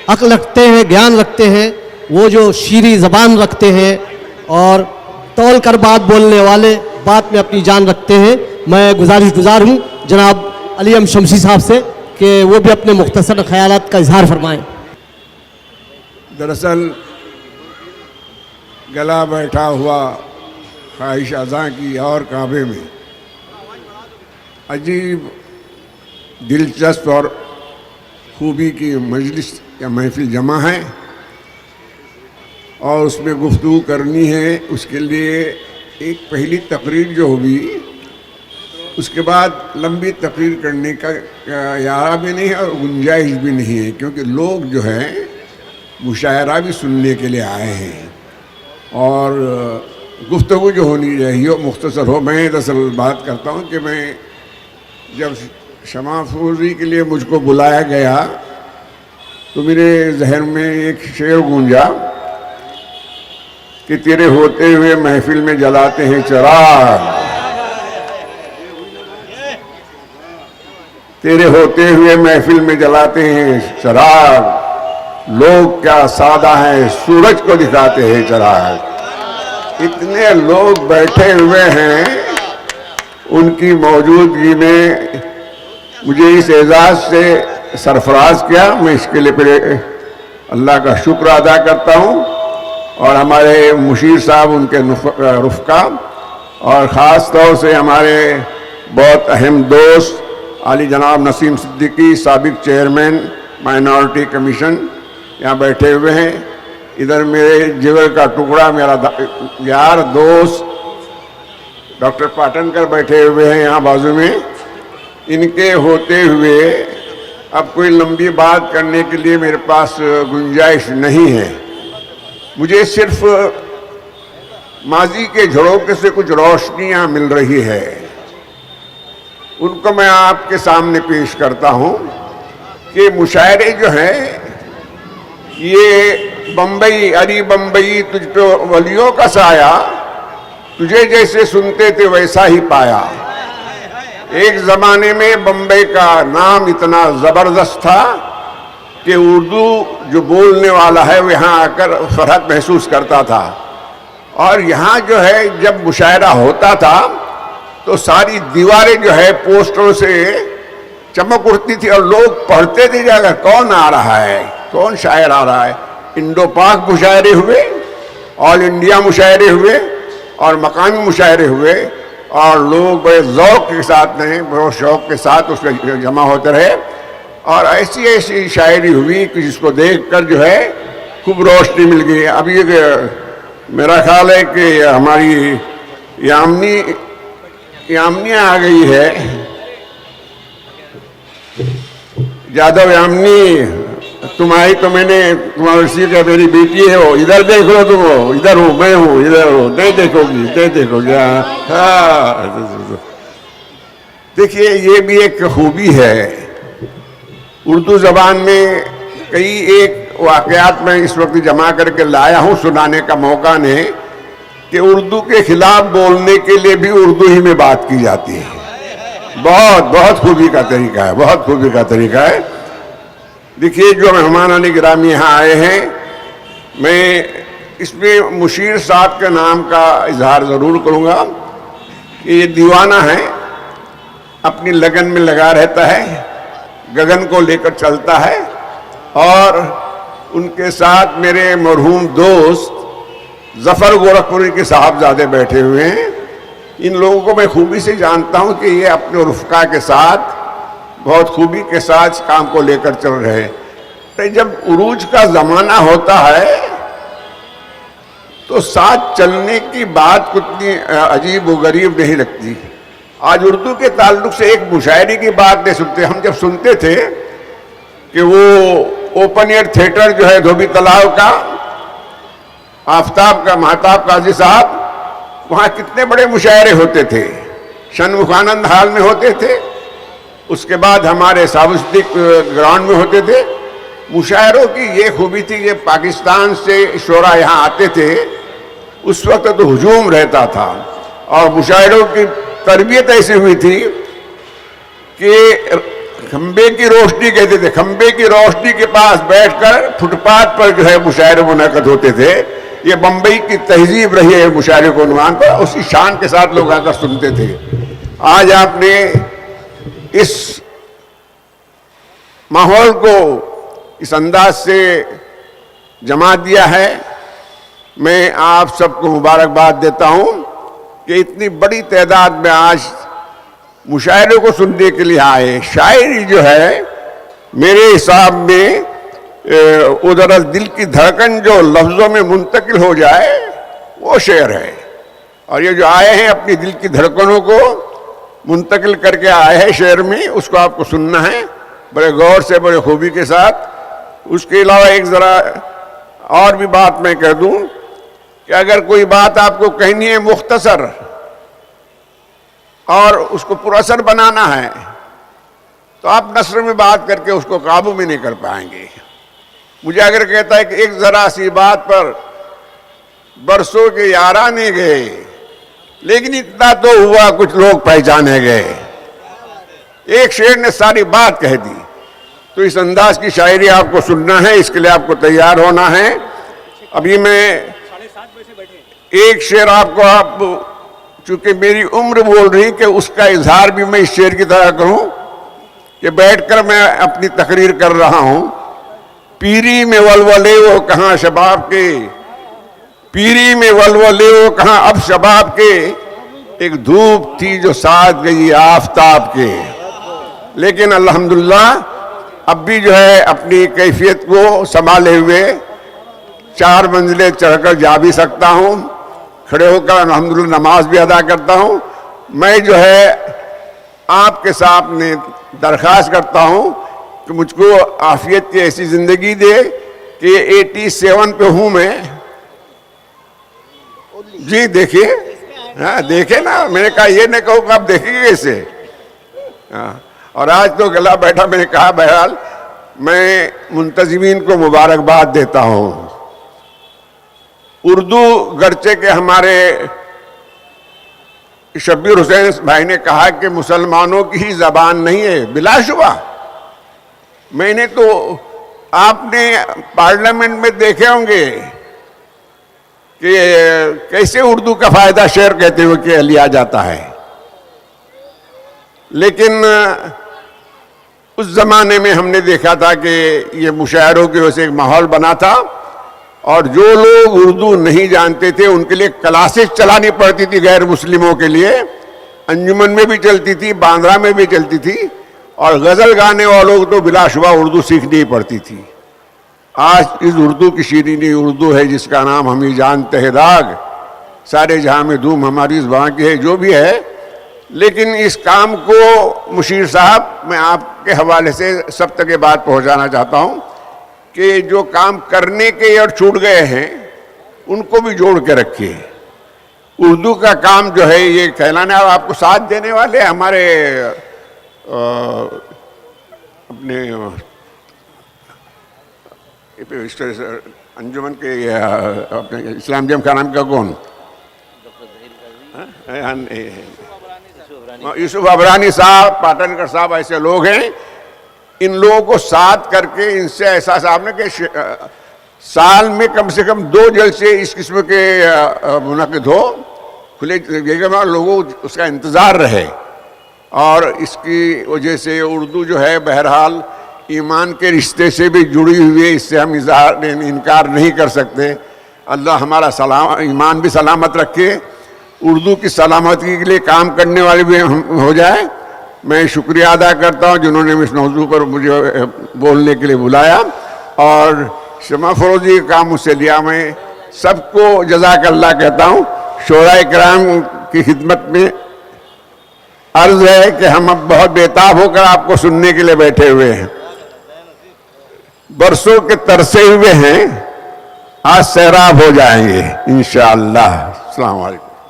अक्ल रखते हैं, ज्ञान रखते हैं, वो जो शीरी ज़बान रखते हैं और तौल कर बात बोलने वाले बात में अपनी जान रखते हैं। मैं गुजारिश हूँ जनाब अली शमसी साहब से कि वो भी अपने मुख्तसर ख्यालात का इजहार फरमाएं। दरअसल गला बैठा हुआ ख्वाहिश अज़ां की और काबे में अजीब दिलचस्प और खूबी की मजलिस या महफिल जमा है और उसमें गुफ्तगू करनी है। उसके लिए एक पहली तकरीर जो हुई उसके बाद लंबी तकरीर करने का यारा भी नहीं है और गुंजाइश भी नहीं है, क्योंकि लोग जो हैं मुशायरा भी सुनने के लिए आए हैं और गुफ्तगू जो होनी चाहिए वो मुख्तसर हो। मैं दरअसल बात करता हूँ कि मैं जब शमा फूजी के लिए मुझको बुलाया गया तो मेरे जहन में एक शेर गूंजा कि तेरे होते हुए महफिल में जलाते हैं चिराग, तेरे होते हुए महफिल में जलाते हैं चिराग, लोग क्या सादा हैं सूरज को दिखाते हैं चिराग। इतने लोग बैठे हुए हैं, उनकी मौजूदगी में मुझे इस एजाज से सरफराज किया। मैं इसके लिए फिर अल्लाह का शुक्र अदा करता हूँ और हमारे मुशीर साहब, उनके रुफ़का और ख़ास तौर से हमारे बहुत अहम दोस्त आली जनाब नसीम सिद्दीकी, साबिक चेयरमैन माइनॉरिटी कमीशन, यहाँ बैठे हुए हैं। इधर मेरे जिगर का टुकड़ा, मेरा यार दोस्त डॉक्टर पाटनकर बैठे हुए हैं यहाँ बाजू में। इनके होते हुए अब कोई लंबी बात करने के लिए मेरे पास गुंजाइश नहीं है। मुझे सिर्फ माजी के झरोखे से कुछ रोशनियाँ मिल रही है, उनको मैं आपके सामने पेश करता हूँ कि मुशायरे जो हैं ये बम्बई, अरे बम्बई तुझ पे वलियों का साया, तुझे जैसे सुनते थे वैसा ही पाया। एक ज़माने में बम्बई का नाम इतना ज़बरदस्त था कि उर्दू जो बोलने वाला है वो यहाँ आकर फर्हत महसूस करता था। और यहाँ जो है जब मुशायरा होता था तो सारी दीवारें जो है पोस्टरों से चमक उठती थी और लोग पढ़ते थे जाकर कौन आ रहा है, कौन शायर आ रहा है। इंडो पाक मुशायरे हुए, ऑल इंडिया मुशायरे हुए और मकामी मुशायरे हुए और लोग बड़े ज़ौक़ के साथ में, बड़े शौक़ के साथ उसमें जमा होते रहे और ऐसी ऐसी शायरी हुई कि जिसको देखकर जो है खूब रोशनी मिल गई। अब ये मेरा ख्याल है कि हमारी यामिनी आ गई है, यादव यामिनी, तुम्हारी तो मैंने तुम्हारी सी का मेरी बेटी है वो, इधर देख लो तुम, हो इधर हूँ, मैं हूँ इधर हो, नहीं देखोगी, नहीं देखोगी। हाँ देखिए ये भी एक खूबी है उर्दू ज़बान में। कई एक वाक़यात में इस वक्त जमा करके लाया हूँ सुनाने का मौका ने कि उर्दू के खिलाफ बोलने के लिए भी उर्दू ही में बात की जाती है। बहुत बहुत खूबी का तरीका है, बहुत खूबी का तरीका है। देखिए जो मेहमान गिरामी यहाँ आए हैं, मैं इसमें मुशीर साहब के नाम का इजहार ज़रूर करूँगा कि ये दीवाना है, अपनी लगन में लगा रहता है, गगन को लेकर चलता है। और उनके साथ मेरे मरहूम दोस्त ज़फ़र गोरखपुरी के साहबजादे बैठे हुए हैं। इन लोगों को मैं खूबी से जानता हूँ कि ये अपने रुफ़का के साथ बहुत खूबी के साथ काम को लेकर चल रहे हैं। तो जब उरूज का ज़माना होता है तो साथ चलने की बात उतनी अजीब व गरीब नहीं लगती। आज उर्दू के ताल्लुक से एक मुशायरे की बात नहीं सुनते। हम जब सुनते थे कि वो ओपन एयर थिएटर जो है धोबी तालाब का, आफ्ताब का, महताब काजी साहब, वहाँ कितने बड़े मुशायरे होते थे। शनमुखानंद हाल में होते थे, उसके बाद हमारे साबुद्दीक ग्राउंड में होते थे। मुशायरों की ये खूबी थी कि पाकिस्तान से शोरा यहाँ आते थे, उस वक्त तो हुजूम रहता था और मुशायरों की तरबियत ऐसी हुई थी कि खंबे की रोशनी कहते थे, खंबे की रोशनी के पास बैठकर फुटपाथ पर जो है मुशायरे मुनक़द होते थे। ये बंबई की तहजीब रही है मुशायरे को उन्वान पर, उसी शान के साथ लोग आकर सुनते थे। आज आपने इस माहौल को इस अंदाज से जमा दिया है। मैं आप सबको मुबारकबाद देता हूं कि इतनी बड़ी तादाद में आज मुशायरे को सुनने के लिए आए। शायरी जो है मेरे हिसाब में उधर दिल की धड़कन जो लफ्ज़ों में मुंतकिल हो जाए वो शेर है। और ये जो आए हैं अपनी दिल की धड़कनों को मुंतकिल करके आए हैं शेर में, उसको आपको सुनना है बड़े गौर से, बड़े खूबी के साथ। उसके अलावा एक ज़रा और भी बात मैं कह दूं कि अगर कोई बात आपको कहनी है मुख्तसर और उसको पुरअसर बनाना है तो आप नस्र में बात करके उसको काबू में नहीं कर पाएंगे। मुझे अगर कहता है कि एक ज़रा सी बात पर बरसों के याराने गए, लेकिन इतना तो हुआ कुछ लोग पहचाने गए, एक शेर ने सारी बात कह दी। तो इस अंदाज की शायरी आपको सुनना है, इसके लिए आपको तैयार होना है। अभी मैं एक शेर आपको, आप चूंकि मेरी उम्र बोल रही कि उसका इजहार भी मैं इस शेर की तरह करूं कि बैठकर मैं अपनी तकरीर कर रहा हूं। पीरी में वलवले वो कहाँ शबाब के, पीरी में वलवले वो कहाँ अब शबाब के, एक धूप थी जो साथ गई आफताब के। लेकिन अल्हम्दुलिल्लाह अब भी जो है अपनी कैफियत को संभाले हुए 4 मंजिलें चढ़कर जा भी सकता हूं, खड़े होकर अल्हम्दुलिल्लाह नमाज भी अदा करता हूं। मैं जो है आपके सामने दरख्वास्त करता हूं कि मुझको आफियत की ऐसी ज़िंदगी दे कि 87 पे हूं मैं। जी देखिए, हाँ देखे ना, मैंने कहा ये नहीं कहूँ आप देखेंगे कैसे। हाँ, और आज तो गला बैठा, मैंने कहा बहरहाल मैं मुंतजिमीन को मुबारकबाद देता हूँ। उर्दू गर्चे के हमारे शब्बीर हुसैन भाई ने कहा कि मुसलमानों की ही ज़बान नहीं है, बिलाशुबा। मैंने तो आपने पार्लियामेंट में देखे होंगे कि कैसे उर्दू का फ़ायदा शेर कहते हुए कि लिया जाता है। लेकिन उस ज़माने में हमने देखा था कि ये मुशायरों की वजह से एक माहौल बना था, और जो लोग उर्दू नहीं जानते थे उनके लिए क्लासेस चलानी पड़ती थी गैर मुस्लिमों के लिए। अंजुमन में भी चलती थी, बांद्रा में भी चलती थी, और गज़ल गाने वालों को तो बिलाशुबा उर्दू सीखनी ही पड़ती थी। आज इस उर्दू की शीरीनी उर्दू है जिसका नाम हम ही जानते हैं दाग, सारे जहां में धूम हमारी ज़बान की है, जो भी है। लेकिन इस काम को मुशीर साहब मैं आपके हवाले से सब तक ये बात पहुंचाना चाहता हूं कि जो काम करने के और छूट गए हैं उनको भी जोड़ के रखिए। उर्दू का काम जो है ये कहलाने, और आपको साथ देने वाले हमारे अपने अंजुमन के अपने इस्लाम जम का नाम क्या कौन, यूसुफ अबरानी साहब, पाटनकर साहब, ऐसे लोग हैं। इन लोगों को साथ करके इनसे ऐसा साहब ने कि साल में कम से कम 2 जलसे इस किस्म के मुनक़िद हो, खुले जगह में लोगों उसका इंतज़ार रहे। और इसकी वजह से उर्दू जो है बहरहाल ईमान के रिश्ते से भी जुड़ी हुई है, इससे हम इनकार नहीं कर सकते। अल्लाह हमारा ईमान भी सलामत रखे, उर्दू की सलामती के लिए काम करने वाले भी हो जाए। मैं शुक्रिया अदा करता हूँ जिन्होंने इस मौजू पर मुझे बोलने के लिए बुलाया, और शमा फरोजी का काम मुझसे लिया। मैं सबको जज़ाकल्लाह कहता हूँ। शोरा इकराम की खिदमत में अर्ज है कि हम अब बहुत बेताब होकर आपको सुनने के लिए बैठे हुए हैं। बरसों के तरसे हुए हैं, आज सैराब हो जाएंगे इंशाअल्लाह। अस्सलाम वालेकुम।